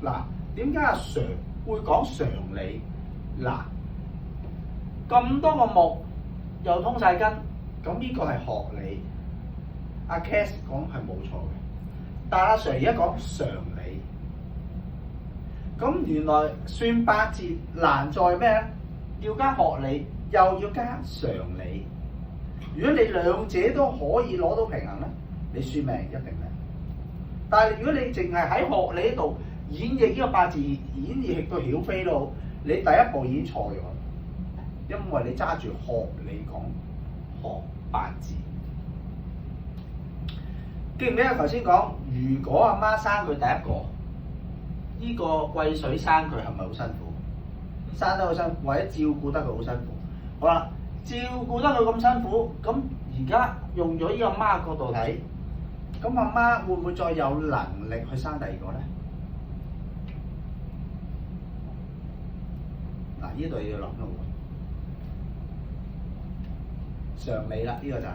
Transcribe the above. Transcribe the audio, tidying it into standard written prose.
嗱，點解阿 Sir 會講常理？嗱，咁多個木又通晒根，咁呢個係學理。阿 Cass 講係冇錯嘅，但阿 Sir 而家講常理。咁原來算八字難在咩咧？要加學理，又要加常理。如果你兩者都可以攞到平衡咧，你算命一定叻。但係如果你淨係喺學理度演繹呢個八字，演繹到曉飛到，你第一步已經錯咗，因為你揸住學理講學八字。記唔記得頭先講，如果阿媽生佢第一個，呢個癸水生佢係咪好辛苦？生得好辛苦，或者照顧得佢好辛苦。好啦，照顧得佢咁辛苦，咁而家用咗呢個媽角度睇，咁阿媽會唔會再有能力去生第二個咧？嗱，呢度要諗咯喎，常理啦，呢個就係。